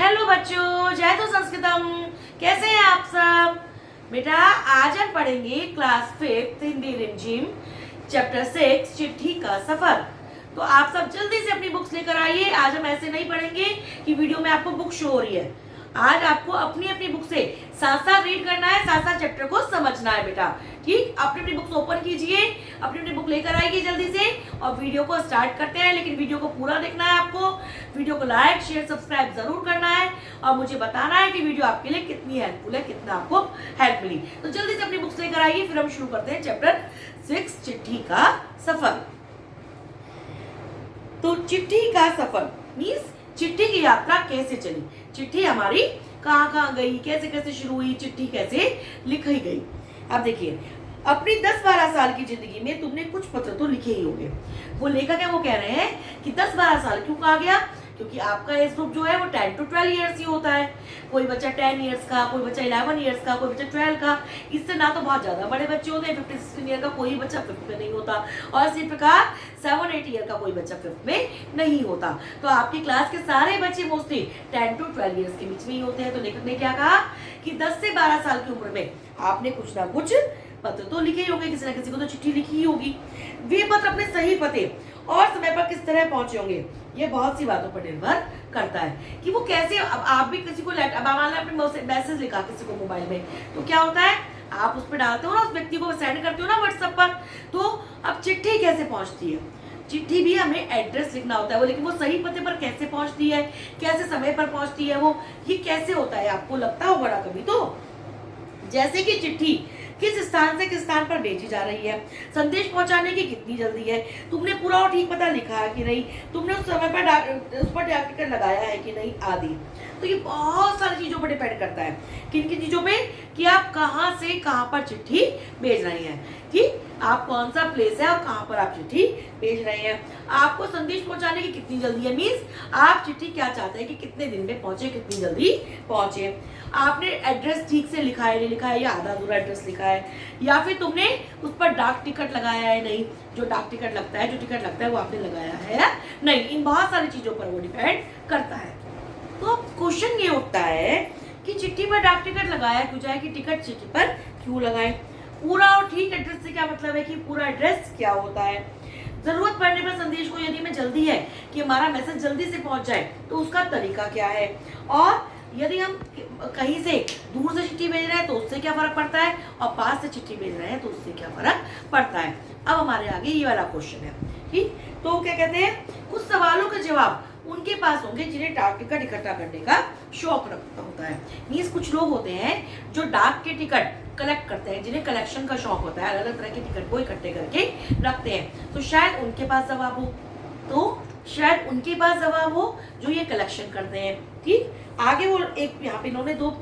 Hello बच्चों, जय तो संस्कृतम। कैसे हैं आप सब? बेटा आज हम पढ़ेंगे क्लास 5 हिंदी रिमझिम चैप्टर 6 चिट्ठी का सफर। तो आप सब जल्दी से अपनी बुक्स लेकर आइए। आज हम ऐसे नहीं पढ़ेंगे कि वीडियो में आपको बुक शो हो रही है। आज आपको अपनी अपनी बुक से साथ साथ रीड करना है, साथ साथ चैप्टर को समझना है बेटा। ठीक, अपनी अपनी बुक्स ओपन कीजिए, अपनी अपनी बुक लेकर आइए जल्दी से और वीडियो को स्टार्ट करते हैं। लेकिन वीडियो को पूरा देखना है आपको। वीडियो को लाइक शेयर सब्सक्राइब जरूर करना है और मुझे बताना है कि वीडियो आपके लिए कितनी हेल्पफुल है, कितना आपको हेल्प मिली। तो जल्दी से अपनी बुक्स लेकर आइए, फिर हम शुरू करते हैं चैप्टर 6 चिट्ठी का सफर। तो चिट्ठी का सफर मीन्स चिट्ठी की यात्रा कैसे चली, चिट्ठी हमारी कहाँ कहाँ गई, कैसे कैसे शुरू हुई, चिट्ठी कैसे लिखी गई। अब देखिए, अपनी 10-12 साल की जिंदगी में तुमने कुछ पत्र तो लिखे ही होंगे। वो लेखक है वो कह रहे हैं कि 10-12 साल क्यों कहा गया, क्योंकि आपका एज ग्रुप जो है वो 10 to 12 ईयर्स ही होता है। कोई बच्चा 10 ईयर्स का, कोई बच्चा 11 ईयर्स का, कोई बच्चा 12 का। इससे ना तो बहुत ज्यादा बड़े बच्चे होते हैं, 15-16 ईयर का कोई बच्चा 5th में नहीं होता और इसी प्रकार 7-8 ईयर का कोई बच्चा 5th में नहीं होता। तो आपकी क्लास के सारे बच्चे मोस्टली 10 to 12 ईयर्स के बीच में ही होते हैं। तो लेखक ने क्या कहा कि 10 से 12 साल की उम्र में आपने कुछ ना कुछ पत्र तो लिखे ही होंगे, किसी ना किसी को तो चिट्ठी लिखी ही होगी। वे पत्र अपने सही पते और समय पर किस तरह पहुंचे होंगे, ये बहुत सी बातों पर निर्भर करता है कि वो कैसे। अब आप भी किसी को अब मान लो आपने मैसेज लिखा किसी को मोबाइल में, तो क्या होता है आप उस पर डालते हो ना, उस व्यक्ति को सेंड करते हो ना व्हाट्सएप पर। तो अब चिट्ठी कैसे पहुंचती है, चिट्ठी भी हमें एड्रेस लिखना होता है वो, लेकिन वो सही पते पर कैसे पहुंचती है, कैसे समय पर पहुंचती है वो, ये कैसे होता है आपको लगता होगा ना कभी। तो जैसे कि चिट्ठी किस स्थान से किस स्थान पर भेजी जा रही है, संदेश पहुंचाने की कितनी जल्दी है, तुमने पूरा और ठीक पता लिखा है कि नहीं, तुमने उस समय पर उस पर डाक टिकट लगाया है कि नहीं आदि। तो ये बहुत सारी चीजों पर डिपेंड करता है, किन किन चीजों पे, कि आप कहाँ से कहाँ पर चिट्ठी भेज रहे हैं, कि आप कौन सा प्लेस है और कहाँ पर आप चिट्ठी भेज रहे हैं। आपको संदेश पहुंचाने की कितनी जल्दी है, मीन्स आप चिट्ठी क्या चाहते हैं कि कितने दिन में पहुंचे, कितनी जल्दी पहुंचे। आपने एड्रेस ठीक से लिखा है नहीं लिखा है, या आधा अधूरा एड्रेस लिखा है, या फिर तुमने उस पर डाक टिकट लगाया है नहीं, जो डाक टिकट लगता है, जो टिकट लगता है वो आपने लगाया है या नहीं। इन बहुत सारी चीजों पर वो डिपेंड करता है। तो क्वेश्चन ये उठता है कि चिट्ठी पर डाक टिकट लगाया क्यों जाए, कि टिकट चिट्ठी पर क्यों लगाए। पूरा और ठीक एड्रेस से क्या मतलब है कि पूरा एड्रेस क्या होता है। जरूरत पड़ने पर संदेश को यदि हमें जल्दी है कि हमारा मैसेज जल्दी से पहुंच जाए तो उसका तरीका क्या है, और यदि हम कहीं से दूर से चिट्ठी भेज रहे हैं तो उससे क्या फर्क पड़ता है, और पास से चिट्ठी भेज रहे हैं तो उससे क्या फर्क पड़ता है। अब हमारे आगे ये वाला क्वेश्चन है, ठीक। तो क्या कहते हैं, कुछ सवालों के जवाब उनके पास होंगे जिन्हें डाक टिकट इकट्ठा करने का शौक रखता होता है। मीन्स कुछ लोग होते हैं जो डाक के टिकट कलेक्ट करते हैं, जिन्हें कलेक्शन का शौक होता है, अलग अलग तरह के टिकट को इकट्ठे करके रखते हैं। तो शायद उनके पास जवाब हो, तो शायद उनके पास जवाब हो जो ये कलेक्शन करते हैं, ठीक। आगे वो एक यहाँ पे इन्होंने 2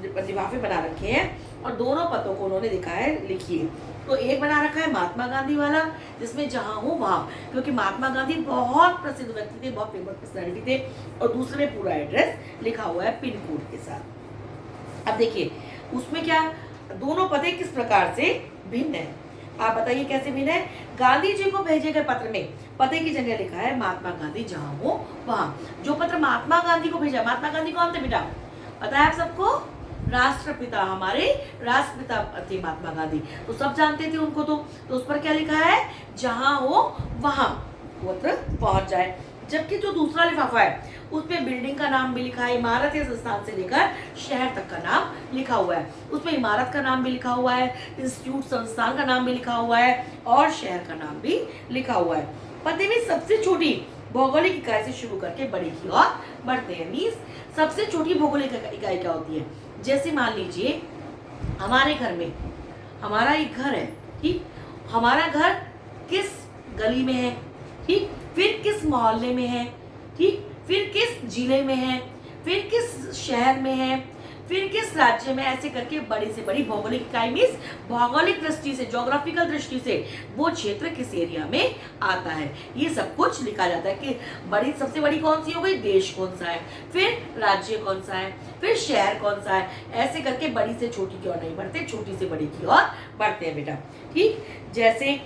लिफाफे बना रखे हैं और दोनों पतों को उन्होंने दिखा है, लिखिए। तो एक बना रखा है महात्मा गांधी वाला, जिसमें जहां हो वहां, क्योंकि महात्मा गांधी बहुत प्रसिद्ध व्यक्ति थे, बहुत फेमस पर्सनैलिटी थे, और दूसरे में पूरा एड्रेस लिखा हुआ है पिन कोड के साथ। अब देखिए उसमें क्या, दोनों पते किस प्रकार से भिन्न है, आप बताइए कैसे भिन्न है। गांधी जी को भेजे गए पत्र में पते की जगह लिखा है महात्मा गांधी जहां हो वहां। जो पत्र महात्मा गांधी को भेजा, महात्मा गांधी कौन थे बेटा, पता है आप सबको, राष्ट्रपिता, हमारे राष्ट्रपिता थे महात्मा गांधी, तो सब जानते थे उनको। तो उस पर क्या लिखा है, जहां हो वहां पत्र पहुंच जाए। जबकि जो दूसरा लिफाफा है उसमें बिल्डिंग का नाम भी लिखा है, इमारत या संस्थान से लेकर शहर तक का नाम लिखा हुआ है। उसमें इमारत का नाम भी लिखा हुआ है, इंस्टीट्यूट संस्थान का नाम भी लिखा हुआ है और शहर का नाम भी लिखा हुआ है। पते में सबसे छोटी भौगोलिक इकाई से शुरू करके बड़ी की ओर बढ़ते हैं। मीन्स सबसे छोटी भौगोलिक इकाई क्या होती है, जैसे मान लीजिए हमारे घर में, हमारा एक घर है, ठीक, हमारा घर किस गली में है, ठीक, फिर किस मोहल्ले में है, ठीक, फिर किस जिले में है, फिर किस शहर में है, फिर किस राज्य में, ऐसे करके बड़ी से बड़ी भौगोलिक इकाई मीन्स भौगोलिक दृष्टि से, ज्योग्राफिकल दृष्टि से वो क्षेत्र किस एरिया में आता है, ये सब कुछ लिखा जाता है। कि बड़ी, सबसे बड़ी कौन सी हो गई, देश कौन सा है, फिर राज्य कौन सा है, फिर शहर कौन सा है, ऐसे करके बड़ी से छोटी की ओर नहीं बढ़ते, छोटी से बड़ी की ओर बढ़ते हैं बेटा, ठीक। जैसे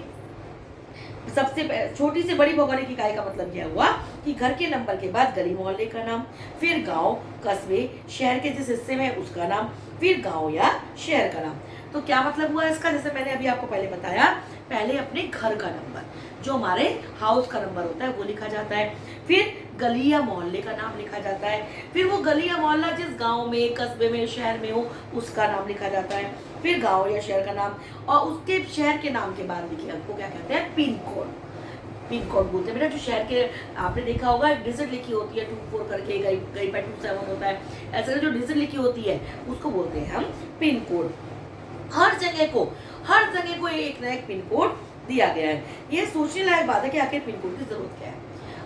सबसे छोटी से बड़ी भौगोलिक इकाई का मतलब क्या हुआ कि घर के नंबर के बाद गली मोहल्ले का नाम, फिर गांव कस्बे शहर के जिस हिस्से में है उसका नाम, फिर गांव या शहर का नाम। तो क्या मतलब हुआ इसका, जैसे मैंने अभी आपको पहले बताया, पहले अपने घर का नंबर जो हमारे हाउस का नंबर होता है वो लिखा जाता है, फिर गली या मोहल्ले का नाम लिखा जाता है, फिर वो गली या मोहल्ला जिस गांव में कस्बे में शहर में हो उसका नाम लिखा जाता है, फिर गांव या शहर का नाम, और उसके शहर के नाम के बाद लिखे अंक को क्या कहते हैं, पिन कोड। पिन कोड बोलते हैं बेटा, जो शहर के आपने देखा होगा एक डिजिट लिखी होती है 24 करके, कहीं पे 27 होता है, ऐसे जो डिजिट लिखी होती है उसको बोलते हैं हम पिन कोड। हर जगह को एक ना एक पिन कोड दिया गया है। ये सोचने लायक बात है कि आखिर पिन कोड की जरूरत क्या है।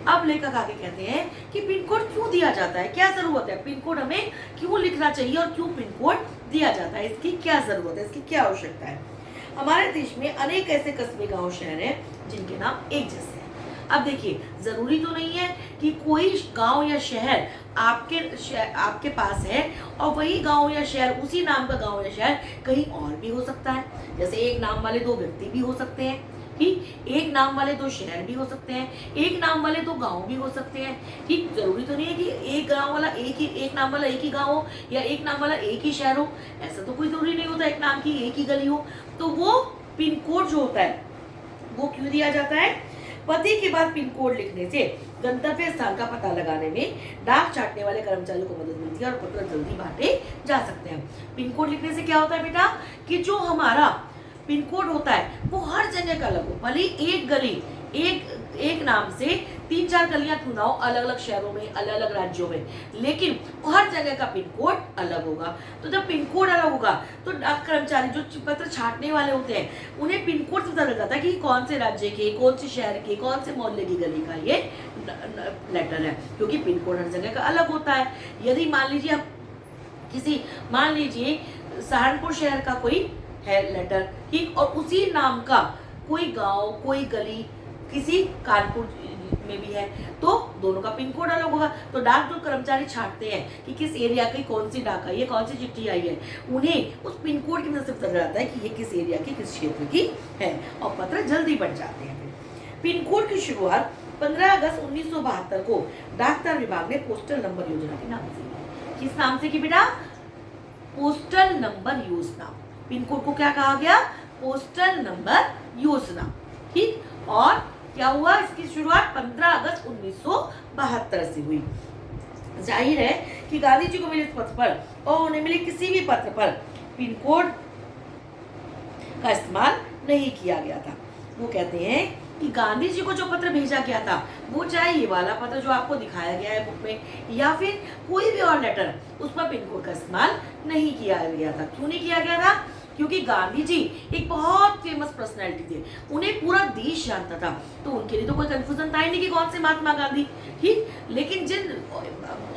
अब लेखक आगे कहते हैं कि पिन कोड क्यों दिया जाता है, क्या जरूरत है, पिन कोड हमें क्यों लिखना चाहिए और क्यों पिन कोड दिया जाता है, इसकी क्या जरूरत है, इसकी क्या आवश्यकता है। हमारे देश में अनेक ऐसे कस्बे गांव शहर हैं जिनके नाम एक जैसे हैं। अब देखिए, जरूरी तो नहीं है कि कोई गांव या शहर आपके पास है और वही गांव या शहर, उसी नाम का गांव या शहर कहीं और भी हो सकता है। जैसे एक नाम वाले दो व्यक्ति भी हो सकते हैं, ठीक, एक नाम वाले दो शहर भी हो सकते हैं, एक नाम वाले दो गांव भी हो सकते हैं, ठीक। जरूरी तो नहीं है कि एक गांव वाला एक नाम वाला एक ही गांव हो या एक नाम वाला एक ही शहर हो, ऐसा तो कोई जरूरी नहीं होता, एक नाम की एक ही गली हो। तो वो पिन कोड जो होता है वो क्यों दिया जाता है, पते के बाद पिन कोड लिखने से गंतव्य स्थान का पता लगाने में डाक छाटने वाले कर्मचारियों को मदद मिलती है और पत्र जल्दी बांटे जा सकते हैं। पिन कोड लिखने से क्या होता है बेटा कि जो हमारा पिन कोड होता है वो हर जगह का अलग हो, भले एक गली एक नाम से 3-4 गलियां क्यों ना हो, अलग अलग शहरों में, अलग अलग राज्यों में, लेकिन हर जगह का पिन कोड अलग होगा। तो जब पिन कोड अलग होगा तो डाक कर्मचारी जो पत्र छाटने वाले होते हैं उन्हें पिन कोड से पता लग जाता है कि कौन से राज्य के, कौन से शहर के, कौन से मोहल्ले की गली का ये लेटर है, क्योंकि पिन कोड हर जगह का अलग होता है। यदि मान लीजिए सहारनपुर शहर का कोई है लेटर, ठीक, और उसी नाम का कोई गांव कोई गली किसी कानपुर में भी है, तो दोनों का पिन कोड अलग होगा। तो डाक जो कर्मचारी छाटते हैं कि किस एरिया की कौन सी डाक आई है, कौन सी चिट्ठी आई है, उन्हें उस पिन कोड की मदद से पता चलता है कि ये किस एरिया की, किस क्षेत्र की है, और पत्र जल्दी बढ़ जाते हैं। पिन कोड की शुरुआत 15 अगस्त 1972 को डाकघर विभाग ने पोस्टल नंबर योजना के नाम से की। किस नाम से की बेटा, पोस्टल नंबर योजना। पिन कोड को क्या कहा गया, पोस्टल नंबर योजना, ठीक। और क्या हुआ, इसकी शुरुआत 15 अगस्त 1972 से हुई। जाहिर है कि गांधी जी को मिले इस पत्र पर और उन्हें मिले किसी भी पत्र पर पिन कोड का इस्तेमाल नहीं किया गया था। वो कहते हैं कि गांधी जी को जो पत्र भेजा गया था वो चाहे ये वाला पत्र जो आपको दिखाया गया है बुक में, या फिर कोई भी और लेटर, उस पर पिन कोड का इस्तेमाल नहीं किया गया था। क्यों नहीं किया गया था, क्योंकि गांधी जी एक बहुत फेमस पर्सनैलिटी थे, उन्हें पूरा देश जानता था, तो उनके लिए तो कोई कंफ्यूजन था ही नहीं कि कौन से महात्मा गांधी, ठीक। लेकिन जिन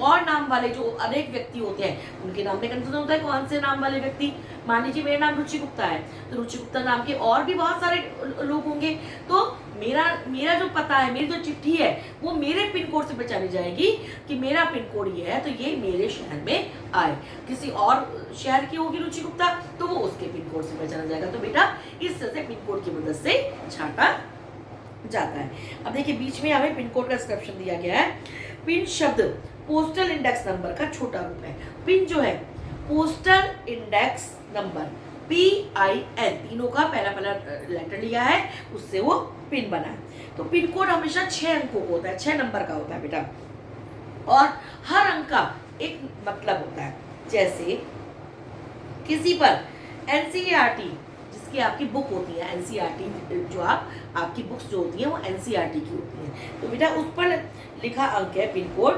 और नाम वाले जो अनेक व्यक्ति होते हैं उनके नाम में कंफ्यूजन होता है कौन से नाम वाले व्यक्ति। मान लीजिए मेरा नाम रुचि गुप्ता है, तो रुचि गुप्ता नाम के और भी बहुत सारे लोग होंगे, तो मेरा जो पता है, मेरी जो चिट्ठी है वो मेरे पिन कोड से पहचानी जाएगी कि मेरा पिन कोड ये है, तो ये मेरे शहर में आए। किसी और शहर की होगी रुचि गुप्ता, तो वो उसके पिन कोड से पहचाना जाएगा। तो बेटा इस तरह से पिन कोड की मदद से छाटा जाता है। अब देखिए बीच में हमें पिन कोड का डिस्क्रिप्शन दिया गया है। पिन शब्द पोस्टल इंडेक्स नंबर का छोटा रूप है। पिन जो है पोस्टल इंडेक्स नंबर, PIN, तीनों का पहला लेटर लिया है, उससे वो पिन बना है। तो पिन कोड हमेशा 6 अंकों को होता है, 6 नंबर का होता है बेटा, और हर अंक का एक मतलब होता है। जैसे किसी पर NCERT, जिसकी आपकी बुक होती है NCERT, जो आपकी बुक्स जो होती हैं वो NCERT की होती हैं, तो बेटा उस पर लिखा अंक है पिन कोड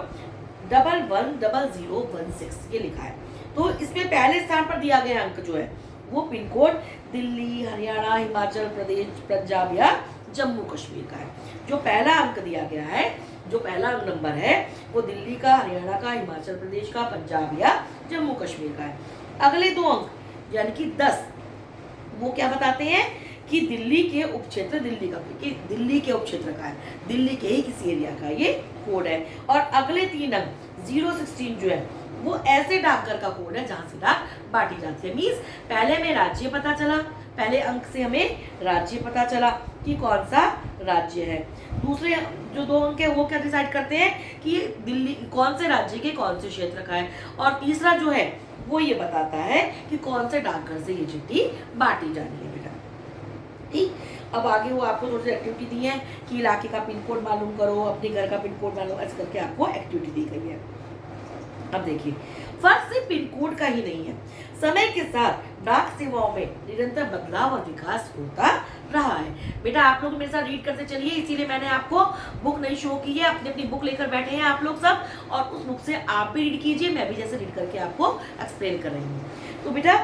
110016, ये लिखा है। तो इसमें पहले स्थान पर दिया गया अंक जो है वो पिन कोड दिल्ली, हरियाणा, हिमाचल प्रदेश, पंजाब या जम्मू कश्मीर का है। जो पहला अंक दिया गया है, जो पहला नंबर है वो दिल्ली का, हरियाणा का, हिमाचल प्रदेश का, पंजाब या जम्मू कश्मीर का है। अगले 2 अंक यानी कि 10, वो क्या बताते हैं कि दिल्ली के उपक्षेत्र, दिल्ली के उपक्षेत्र का है, दिल्ली के ही किसी एरिया का ये कोड है। और अगले 3 अंक 016 जो है वो ऐसे डाकघर का कोड है जहां से डाक बांटी जाती है। मींस पहले हमें राज्य पता चला, पहले अंक से हमें राज्य पता चला, कि कौन सा राज्य है। दूसरे जो 2 अंक है वो क्या डिसाइड करते हैं कि ये दिल्ली कौन से राज्य के कौन से क्षेत्र का है। और तीसरा जो है वो ये बताता है कि कौन से डाकघर से ये चिट्ठी बांटी जानी है बेटा। ठीक, अब आगे वो आपको थोड़ी सी एक्टिविटी दी है कि इलाके का पिन कोड मालूम करो, अपने घर का पिन कोड मालूम, ऐसे करके आपको एक्टिविटी दी गई है। अब देखिए, फर्क सिर्फ पिन कोड का ही नहीं है, समय के साथ डाक सेवाओं में निरंतर बदलाव और विकास होता रहा है। बेटा आप लोग मेरे साथ रीड करते चलिए, इसीलिए मैंने आपको बुक नहीं शो की है, अपनी अपनी बुक लेकर बैठे हैं आप लोग सब, और उस बुक से आप भी रीड कीजिए, मैं भी जैसे रीड करके आपको एक्सप्लेन कर रही हूँ। तो बेटा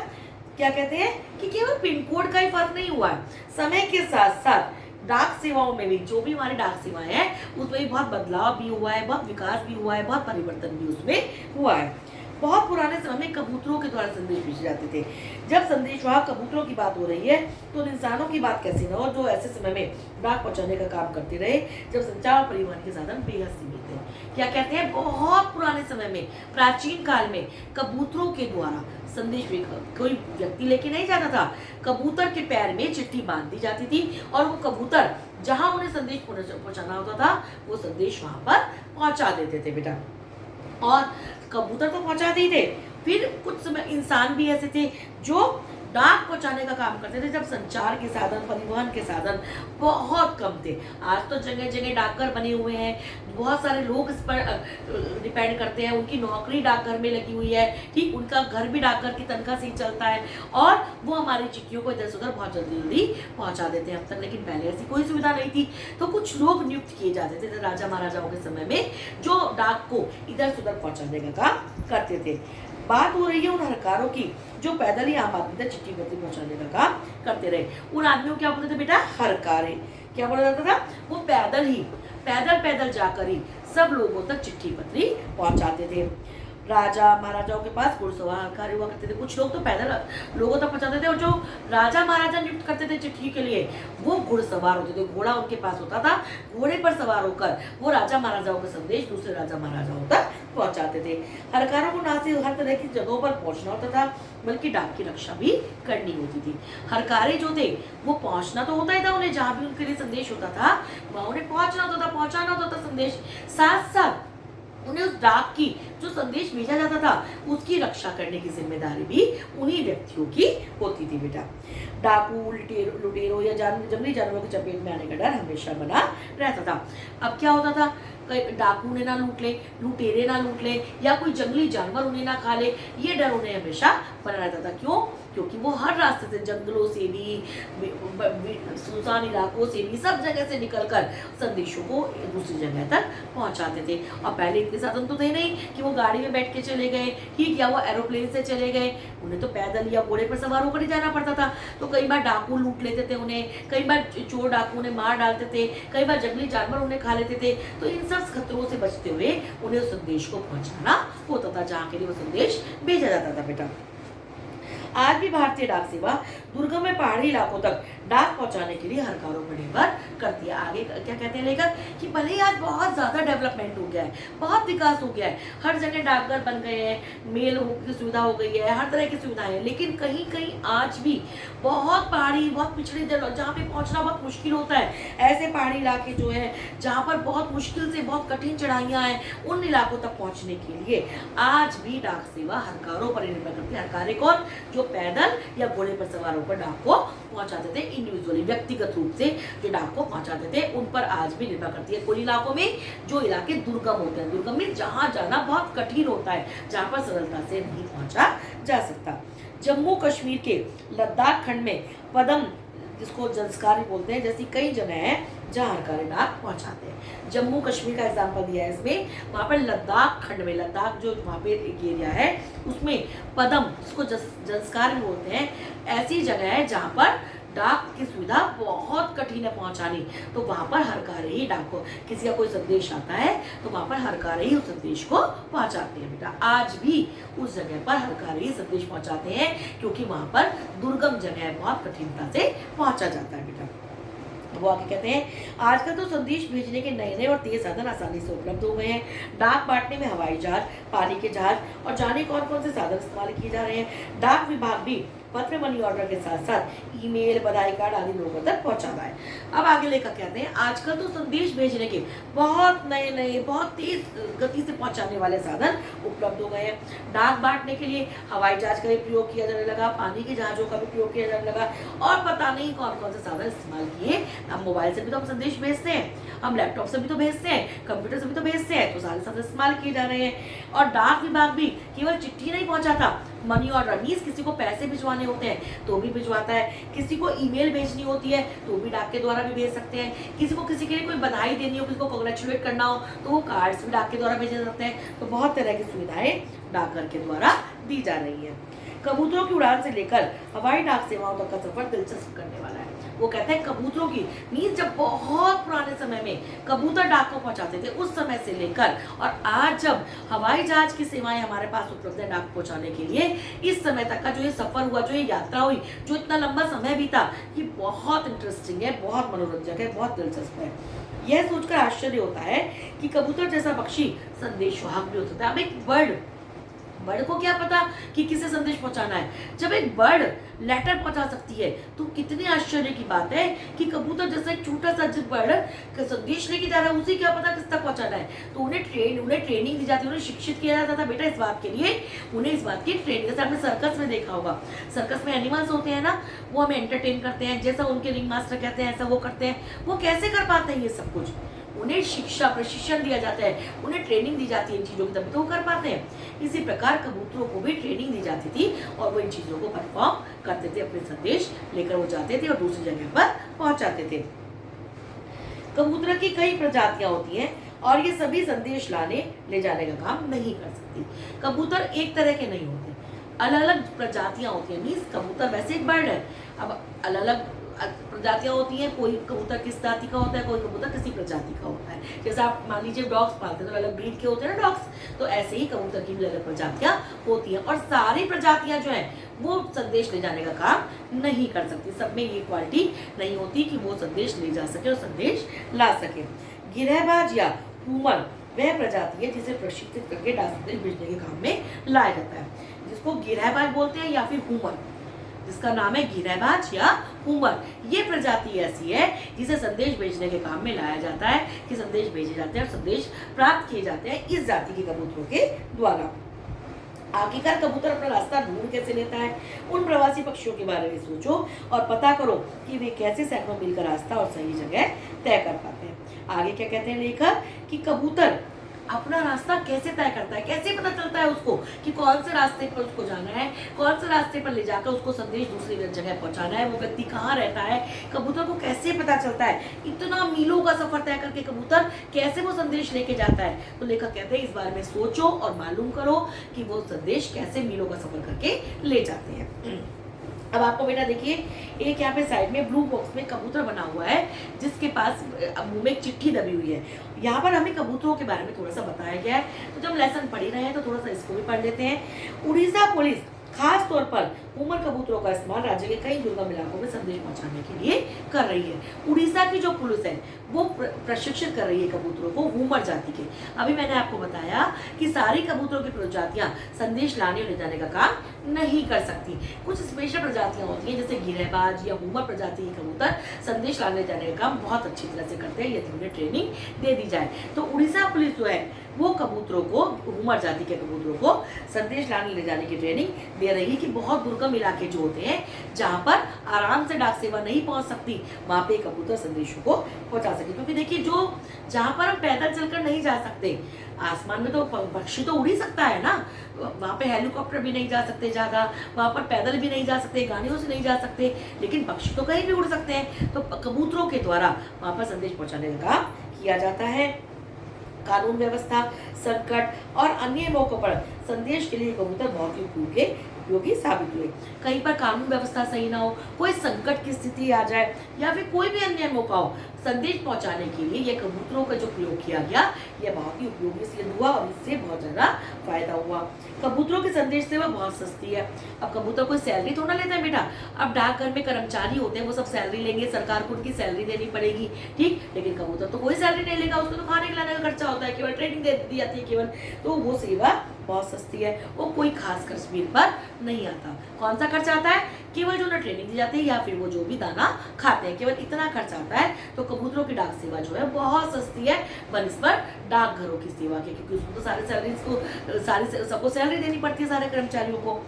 क्या कहते हैं कि केवल पिन कोड का ही फर्क नहीं हुआ है, समय के साथ साथ डाक सेवाओं में भी, जो भी हमारी डाक सेवाएं हैं उसमें भी बहुत बदलाव भी हुआ है, बहुत विकास भी हुआ है, बहुत परिवर्तन भी उसमें हुआ है। बहुत पुराने समय में कबूतरों के द्वारा संदेश भेजे जाते थे। जब संदेशवाहक कबूतरों की बात हो रही है तो इंसानों की बात कैसे न हो, जो ऐसे समय में डाक पहुंचाने का काम करते रहे जब संचार और परिवहन के साधन बेहद सीमित थे। क्या कहते हैं, बहुत पुराने समय में, प्राचीन काल में कबूतरों के द्वारा संदेश कोई व्यक्ति लेके नहीं जाता था, कबूतर के पैर में चिट्ठी बांध दी जाती थी और वो कबूतर जहां उन्हें संदेश पहुंचाना होता था वो संदेश वहां पर पहुंचा देते थे बेटा। और कबूतर तो पहुंचाते ही थे, फिर कुछ समय इंसान भी ऐसे थे जो डाक पहुंचाने का काम करते थे जब संचार के साधन, परिवहन के साधन बहुत कम थे। आज तो जगह जगह डाकघर बने हुए हैं, बहुत सारे लोग इस पर डिपेंड करते हैं, उनकी नौकरी डाकघर में लगी हुई है, ठीक, उनका घर भी डाकघर की तनख्वाह से ही चलता है और वो हमारी चिट्ठियों को इधर से उधर बहुत जल्दी जल्दी पहुंचा देते हैं अब तक। लेकिन पहले ऐसी कोई सुविधा नहीं थी, तो कुछ लोग नियुक्त किए जाते थे राजा महाराजाओं के समय में, जो डाक को इधर से उधर पहुंचाने का काम करते थे। बात हो रही है उन हरकारों की जो पैदल ही आम आदमी तक चिट्ठी पत्री पहुंचाने का काम करते रहे। उन आदमियों को क्या बोलते थे बेटा, हरकारे। क्या बोला जाता था, वो पैदल जाकर ही सब लोगों तक चिट्ठी पत्री पहुंचाते थे। राजा महाराजाओं के पास घुड़सवार हरकारे हुआ करते थे, कुछ लोग तो पैदल लोगों तक पहुंचाते थे और जो राजा महाराजा नियुक्त करते थे चिट्ठी के लिए वो घुड़सवार होते थे, घोड़ा उनके पास होता था, घोड़े पर सवार होकर वो राजा महाराजाओं का संदेश दूसरे राजा महाराजाओं तक पहुंचाते थे। हरकारों को ना सिर्फ हर तरह की जगहों पर पहुंचना होता था बल्कि डाक की रक्षा भी करनी होती थी। हरकारे जो थे वो पहुंचना तो होता ही था, उन्हें जहां भी उनके लिए संदेश होता था वहां उन्हें पहुंचना होता था, पहुंचाना होता था संदेश, साथ साथ उन्हें उस डाक की जो संदेश भेजा जाता था उसकी रक्षा करने की जिम्मेदारी भी उन्हीं व्यक्तियों की होती थी बेटा। डाकू, लुटेरों या जंगली जानवरों की चपेट में आने का डर हमेशा बना रहता था। अब क्या होता था, डाकू ने ना लूट ले, लुटेरे ना लूट ले या कोई जंगली जानवर उन्हें ना खा ले, ये डर उन्हें हमेशा बना रहता था। क्यों? क्योंकि वो हर रास्ते से, जंगलों से भी, सुनसान इलाकों से भी, सब जगह से निकलकर संदेशों को दूसरी जगह तक पहुंचाते थे। और पहले इतने साधन तो थे नहीं कि वो गाड़ी में बैठ के चले गए, ठीक, या वो एरोप्लेन से चले गए, उन्हें तो पैदल या घोड़े पर सवार होकर ही जाना पड़ता था। तो कई बार डाकू लूट लेते थे उन्हें, कई बार चोर डाकू उन्हें मार डालते थे, कई बार जंगली जानवर उन्हें खा लेते थे। तो इन सब खतरों से बचते हुए उन्हें उस संदेश को पहुंचाना होता था जहाँ के लिए वो संदेश भेजा जाता था बेटा। आज भी भारतीय डाक सेवा दुर्गम में पहाड़ी इलाकों तक डाक पहुंचाने के लिए हरकारों पर निर्भर करती है। आगे क्या कहते हैं लेखक कि भले ही आज बहुत ज्यादा डेवलपमेंट हो गया है, बहुत विकास हो गया है, हर जगह डाकघर बन गए हैं, मेल की सुविधा हो गई है, हर तरह की सुविधाएं हैं, लेकिन कहीं कहीं आज भी बहुत पहाड़ी, बहुत पिछड़ी जगह जहाँ पे पहुंचना बहुत मुश्किल होता है, ऐसे पहाड़ी इलाके जो है जहाँ पर बहुत मुश्किल से, बहुत कठिन चढ़ाइयाँ हैं, उन इलाकों तक पहुंचने के लिए आज भी डाक सेवा हरकारों पर निर्भर करती है। हरकारे कौन? जो पैदल या घोड़े पर सवार होकर डाक को पहुंचाते थे, इंडिविजुअली, व्यक्तिगत रूप से जो डाक को पहुंचाते थे, उन पर आज भी निर्भर करती है। कुछ इलाकों में जो इलाके दुर्गम होते हैं, दुर्गम में जहां जाना बहुत कठिन होता है, जहां पर सरलता से नहीं पहुंचा जा सकता। जम्मू कश्मीर के लद्दाख खंड में पदम, जिसको जंस्कारी बोलते हैं, जैसी कई जगह हैं जहाँ हरकारे डाक पहुंचाते हैं। जम्मू कश्मीर का एग्जाम्पल दिया है इसमें, वहाँ पर लद्दाख खंड में, लद्दाख जो वहाँ पे एक एरिया है उसमें पदम, जिसको जंस्कार बोलते हैं, ऐसी जगह है जहाँ पर डाक की सुविधा बहुत कठिन है पहुंचानी, तो वहां पर हरकारे ही डाक को, किसी का कोई संदेश आता है तो वहां पर हरकारे ही उस संदेश को पहुंचाते हैं बेटा। आज भी उस जगह पर हरकारे ही संदेश पहुंचाते हैं क्योंकि वहां पर दुर्गम जगह है, बहुत कठिनता से पहुंचा जाता है बेटा। वो आगे कहते हैं आजकल तो संदेश भेजने के नए नए और तेज साधन आसानी से उपलब्ध हो गए हैं। डाक बांटने में हवाई जहाज, पानी के जहाज और जाने कौन कौन से साधन इस्तेमाल किए जा रहे हैं। डाक विभाग भी पत्र मनी ऑर्डर के साथ साथ ईमेल, बधाई कार्ड आदि लोगों तक पहुंचाना है। अब आगे लेकर कहते हैं आजकल तो संदेश भेजने के बहुत नए नए, बहुत तेज गति से पहुंचाने वाले साधन उपलब्ध हो गए हैं। डाक बांटने के लिए हवाई जहाज का भी प्रयोग किया जाने लगा, पानी के जहाजों का भी प्रयोग किया जाने लगा, और पता नहीं कौन कौन से साधन इस्तेमाल किए। हम मोबाइल से भी तो हम संदेश भेजते हैं, हम लैपटॉप से भी तो भेजते हैं, कंप्यूटर से भी तो भेजते हैं, तो सारे साधन इस्तेमाल किए जा रहे हैं। और डाक विभाग भी केवल चिट्ठी नहीं पहुंचाता, मनी ऑर्डर मीन्स किसी को पैसे भिजवाने होते हैं तो भी भिजवाता है, किसी को ईमेल भेजनी होती है तो भी डाक के द्वारा भी भेज सकते हैं, किसी को किसी के लिए कोई बधाई देनी हो, किसी को कांग्रेचुलेट करना हो तो वो कार्ड्स भी डाक के द्वारा भेजे जाते हैं। तो बहुत तरह की सुविधाएं डाकघर के द्वारा दी जा रही है। कबूतरों की उड़ान से लेकर हवाई डाक सेवाओं तक का सफर दिलचस्प करने वाला है। वो कहते हैं कबूतरों की मीन्स जब बहुत पुराने समय में कबूतर डाक को पहुंचाते थे उस समय से लेकर और आज जब हवाई जहाज की सेवाएं हमारे पास उपलब्ध है डाक पहुंचाने के लिए, इस समय तक का जो ये सफर हुआ, जो ये यात्रा हुई, जो इतना लंबा समय बीता, ये बहुत इंटरेस्टिंग है, बहुत मनोरंजक है, बहुत दिलचस्प है। यह सोचकर आश्चर्य होता है कि कबूतर जैसा पक्षी संदेश वाहक भी हो सकता है। अब एक बर्ड को क्या पता कि किसे संदेश पहुंचाना है। जब एक बर्ड लेटर पहुंचा सकती है तो कितनी आश्चर्य की बात है कि कबूतर जैसा एक छोटा सा बर्ड संदेश लेके जा रहा है, उसे क्या पता किस तक पहुंचाना है। तो उन्हें ट्रेनिंग दी जाती है, उन्हें शिक्षित किया जाता था, बेटा इस बात के लिए उन्हें इस बात की ट्रेनिंग। जैसे आपने सर्कस में देखा होगा, सर्कस में एनिमल्स होते हैं ना, वो हमें एंटरटेन करते हैं, जैसा उनके रिंग मास्टर कहते हैं ऐसा वो करते हैं। वो कैसे कर पाते हैं ये सब कुछ? उन्हें शिक्षा प्रशिक्षण दिया जाता है, उन्हें ट्रेनिंग दी जाती है इन चीज़ों की, तभी तो वो कर पाते हैं। इसी प्रकार कबूतरों को भी ट्रेनिंग दी जाती थी और वो इन चीज़ों को परफॉर्म करते थे, अपने संदेश लेकर वो जाते थे और दूसरी जगह पर पहुंचाते थे। कबूतर की कई प्रजातियां होती हैं और ये सभी संदेश लाने ले जाने का काम नहीं कर सकती। कबूतर एक तरह के नहीं होते, अलग अलग प्रजातियां होती हैं। मीन्स कबूतर वैसे एक बर्ड है, अब अलग अलग प्रजातियां होती हैं, कोई कबूतर किस जाति का होता है, कोई कबूतर किसी प्रजाति का होता है। जैसे आप मान लीजिए डॉग्स पालते हैं तो अलग ब्रीड के होते हैं ना डॉग्स, तो ऐसे ही कबूतर की भी अलग प्रजातियां होती हैं और सारी प्रजातियां जो हैं वो संदेश ले जाने का काम नहीं कर सकती। सब में ये क्वालिटी नहीं होती कि वो संदेश ले जा सके और संदेश ला सके। गिरहबाज या हुमर वह प्रजाति है जिसे प्रशिक्षित करके डाक संदेश भेजने के काम में लाया जाता है, जिसको गिरहबाज बोलते हैं या फिर हुमर, जिसका नाम है गिरहबाज या हुमर। ये प्रजाति ऐसी है जिसे संदेश भेजने के काम में लाया जाता है, कि संदेश भेजे जाते हैं और संदेश प्राप्त किए जाते हैं इस जाति के कबूतरों के द्वारा। आखिरकार कबूतर अपना रास्ता ढूंढ कैसे लेता है? उन प्रवासी पक्षियों के बारे में सोचो और पता करो कि वे कैसे सैकड़ों मील का रास्ता और सही जगह तय कर पाते हैं। आगे क्या कहते हैं लेखक कि कबूतर अपना रास्ता कैसे तय करता है, कैसे पता चलता है उसको कि कौन से रास्ते पर उसको जाना है, कौन से रास्ते पर ले जाकर उसको संदेश दूसरी जगह पहुंचाना है, वो व्यक्ति कहाँ रहता है, कबूतर को कैसे पता चलता है, इतना मीलों का सफर तय करके कबूतर कैसे वो संदेश लेके जाता है। तो लेखक कहते हैं इस बारे में सोचो और मालूम करो कि वो संदेश कैसे मीलों का सफर करके ले जाते हैं। अब आपको बेटा देखिए एक यहाँ पे साइड में ब्लू बॉक्स में कबूतर बना हुआ है जिसके पास मुंह में एक चिट्ठी दबी हुई है। यहाँ पर हमें कबूतरों के बारे में थोड़ा सा बताया गया है, तो जब लेसन पढ़ ही रहे हैं तो थोड़ा सा इसको भी पढ़ लेते हैं। उड़ीसा पुलिस खास तौर पर उमर कबूतरों का इस्तेमाल राज्य के कई दुर्गम इलाकों में संदेश पहुंचाने के लिए कर रही है। उड़ीसा की जो पुलिस है वो प्रशिक्षित कर रही है कबूतरों को हुमर जाति के। अभी मैंने आपको बताया कि सारी कबूतरों की प्रजातियां संदेश लाने और ले जाने का काम नहीं कर सकती। कुछ स्पेशल प्रजातियां होती हैं जैसे गिरहबाज या हुमर प्रजाति के कबूतर संदेश लाने ले जाने का काम बहुत अच्छी तरह से करते हैं यदि उन्हें ट्रेनिंग दे दी जाए। तो उड़ीसा पुलिस जो है वो कबूतरों को, हुमर जाति के कबूतरों को संदेश लाने ले जाने की ट्रेनिंग दे रही है कि बहुत दुर्गम इलाके जो होते हैं जहाँ पर आराम से डाक सेवा नहीं पहुँच सकती वहाँ पे कबूतर संदेशों को पहुँचा सके। क्योंकि देखिए जो जहाँ पर हम पैदल चलकर नहीं जा सकते, आसमान में तो पक्षी तो उड़ ही सकता है ना, वहाँ पे हेलीकॉप्टर भी नहीं जा सकते ज़्यादा, वहाँ पर पैदल भी नहीं जा सकते, गाड़ियों से नहीं जा सकते, लेकिन पक्षी तो कहीं भी उड़ सकते हैं। तो कबूतरों के द्वारा वहाँ पर संदेश पहुँचाने का काम किया जाता है। कानून व्यवस्था, संकट और अन्य मौकों पर संदेश के लिए कबूतर बहुत ही उपयोगी साबित हुए। कहीं पर कानून व्यवस्था सही ना हो, कोई संकट की स्थिति आ जाए या फिर कोई भी अन्य मौका हो, संदेश पहुंचाने के लिए ये कबूतरों का जो प्रयोग किया गया यह बहुत ही उपयोगी सिद्ध हुआ और इससे बहुत ज़्यादा फायदा हुआ। कबूतरों की संदेश सेवा बहुत सस्ती है। अब कबूतर कोई सैलरी थोड़ा लेता है बेटा, अब डाकघर में कर्मचारी होते हैं वो सब सैलरी लेंगे, सरकार को उनकी सैलरी देनी पड़ेगी, ठीक, लेकिन कबूतर तो कोई सैलरी नहीं लेगा, उसको तो खाने खिलाने का खर्चा होता है, केवल ट्रेनिंग दे दी जाती है केवल, तो वो सेवा बहुत सस्ती है, वो कोई खास खर्च मील पर नहीं आता। कौन सा खर्च आता है? केवल जो उन्हें ट्रेनिंग दी जाती है या फिर वो जो भी दाना खाते हैं, केवल इतना खर्च आता है। तो कबूतरों की डाक सेवा जो है बहुत सस्ती है बनिस्बत डाकघरों की सेवा के, क्योंकि उसको तो सबको सैलरी देनी पड़ती है, सारे कर्मचारियों को।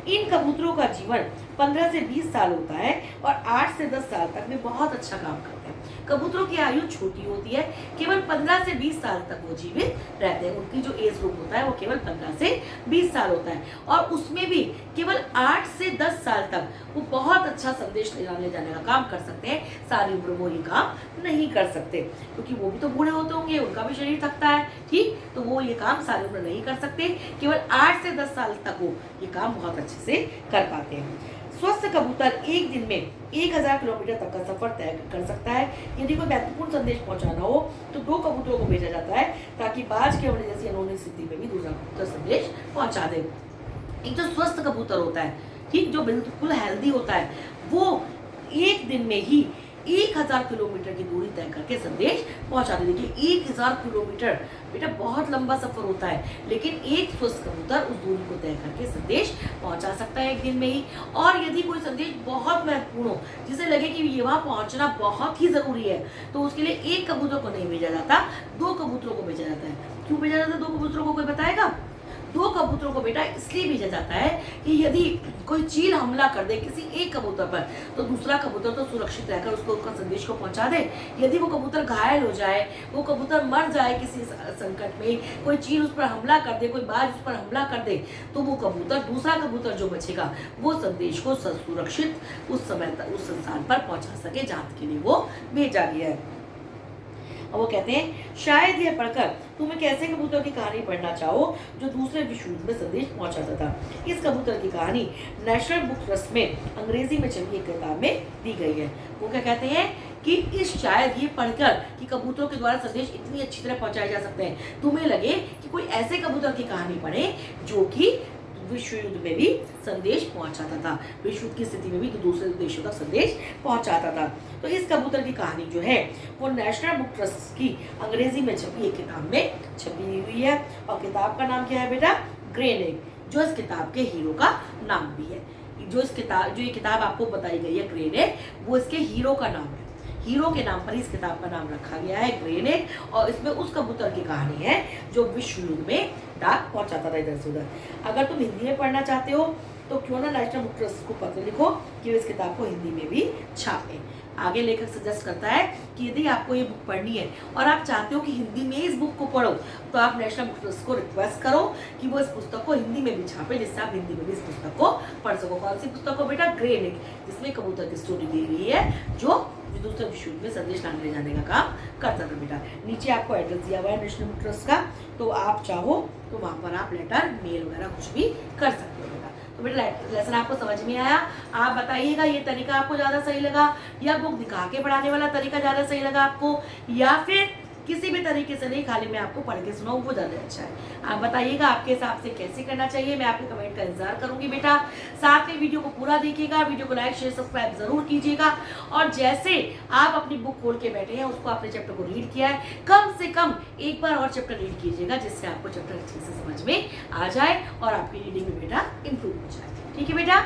इन कबूतरों का जीवन 15 से 20 साल होता है और 8 से 10 साल तक वे बहुत अच्छा काम करते हैं। कबूतरों की आयु छोटी होती है, केवल 15 से 20 साल तक वो जीवित रहते हैं। उनकी जो एज ग्रुप होता है वो केवल 15 से 20 साल होता है, और उसमें भी केवल 8 से 10 साल तक वो बहुत अच्छा संदेश ले जाने का काम कर सकते हैं। सारी उम्र वो ये काम नहीं कर सकते, क्योंकि वो भी तो बूढ़े होते होंगे, उनका भी शरीर थकता है, ठीक। तो वो ये काम सारी उम्र नहीं कर सकते, केवल 8 से 10 साल तक वो ये काम बहुत अच्छे से कर पाते हैं। स्वस्थ कबूतर एक दिन में 1000 किलोमीटर तक का सफर तय कर सकता है। यदि कोई महत्वपूर्ण संदेश पहुंचाना हो तो 2 कबूतरों को भेजा जाता है, ताकि बाज के हमले जैसी अनहोनी स्थिति में भी दूसरा कबूतर संदेश पहुंचा दे। एक जो स्वस्थ कबूतर होता है, ठीक, जो बिल्कुल हेल्दी होता है, वो एक दिन में ही 1000 किलोमीटर की दूरी तय करके संदेश पहुंचा दे। देखिए 1000 किलोमीटर बेटा बहुत लंबा सफर होता है, लेकिन एक स्वस्थ कबूतर उस दूरी को तय करके संदेश पहुंचा सकता है एक दिन में ही। और यदि कोई संदेश बहुत महत्वपूर्ण हो, जिसे लगे कि ये वहां पहुंचना बहुत ही जरूरी है, तो उसके लिए एक कबूतर को नहीं भेजा जाता, 2 कबूतरों को भेजा जाता है। क्यों भेजा जाता है 2 कबूतरों को, कोई बताएगा? 2 कबूतरों को बेटा इसलिए भेजा जाता है कि यदि कोई चील हमला कर दे किसी एक कबूतर पर, तो दूसरा कबूतर तो सुरक्षित रहकर उसको उसका संदेश को पहुंचा दे। यदि वो कबूतर घायल हो जाए, वो कबूतर मर जाए किसी संकट में, कोई चील उस पर हमला कर दे, कोई बाज उस पर हमला कर दे, तो वो कबूतर, दूसरा कबूतर जो बचेगा, वो संदेश को सुरक्षित उस समय तक उस स्थान पर पहुंचा सके जहाँ के लिए वो भेजा गया है। और वो कहते हैं, शायद यह पढ़कर तुम एक ऐसे कबूतर की कहानी पढ़ना चाहो जो दूसरे विश्व युद्ध में संदेश पहुंचाता था। इस कबूतर की कहानी नेशनल बुक ट्रस्ट में अंग्रेजी में छपी एक किताब में दी गई है। वो क्या कहते हैं कि इस शायद ये पढ़कर कि कबूतरों के द्वारा संदेश इतनी अच्छी तरह पहुंचाए जा सकते हैं, तुम्हें लगे कि कोई ऐसे कबूतर की कहानी पढ़े जो कि विश्व युद्ध में भी संदेश पहुंचाता था, विश्व युद्ध की स्थिति में भी तो दूसरे देशों तक संदेश पहुंचाता था। तो इस कबूतर की कहानी जो है वो नेशनल बुक ट्रस्ट की अंग्रेजी में छपी एक किताब में छपी हुई है। और किताब का नाम क्या है बेटा? ग्रे नेक, जो इस किताब के हीरो का नाम भी है। जो ये किताब आपको बताई गई है ग्रे नेक, वो इसके हीरो का नाम है। हीरो के नाम पर इस किताब का नाम रखा गया है ग्रे नेक, और इसमें उस कबूतर की कहानी है जो विश्व युद्ध में डाक पहुंचाता था इधर से उधर। अगर तुम हिंदी में पढ़ना चाहते हो तो क्यों ना नेशनल बुक ट्रस्ट को पत्र लिखो कि इस किताब को हिंदी में भी छापे। आगे लेखक सजेस्ट करता है कि यदि आपको ये बुक पढ़नी है और आप चाहते हो कि हिंदी में इस बुक को पढ़ो, तो आप नेशनल बुक ट्रस्ट को रिक्वेस्ट करो कि वो इस पुस्तक को हिंदी में भी छापे, जिससे आप हिंदी में भी इस पुस्तक को पढ़ सको। कौन सी पुस्तक को बेटा? ग्रे नेक, जिसमें कबूतर की स्टोरी दी हुई है जो दूसरे विश्व युद्ध में संदेश ले जाने का काम करता था बेटा। नीचे आपको एड्रेस दिया हुआ है नेशनल बुक ट्रस्ट का, तो आप चाहो तो वहाँ पर आप लेटर, मेल वगैरह कुछ भी कर सकते हो बेटा। तो बेटा लेसन आपको समझ में आया? आप बताइएगा ये तरीका आपको ज़्यादा सही लगा, या बुक दिखा के पढ़ाने वाला तरीका ज़्यादा सही लगा आपको, या फिर किसी भी तरीके से नहीं, खाली मैं आपको पढ़ के सुनाऊं वो ज़्यादा अच्छा है। आप बताइएगा आपके हिसाब से कैसे करना चाहिए। मैं आपके कमेंट का इंतजार करूंगी बेटा। साथ में वीडियो को पूरा देखिएगा, वीडियो को लाइक शेयर सब्सक्राइब जरूर कीजिएगा। और जैसे आप अपनी बुक खोल के बैठे हैं, उसको आपने चैप्टर को रीड किया है, कम से कम एक बार और चैप्टर रीड कीजिएगा, जिससे आपको चैप्टर अच्छे से समझ में आ जाए और आपकी रीडिंग में बेटा इंप्रूव हो जाए। ठीक है बेटा?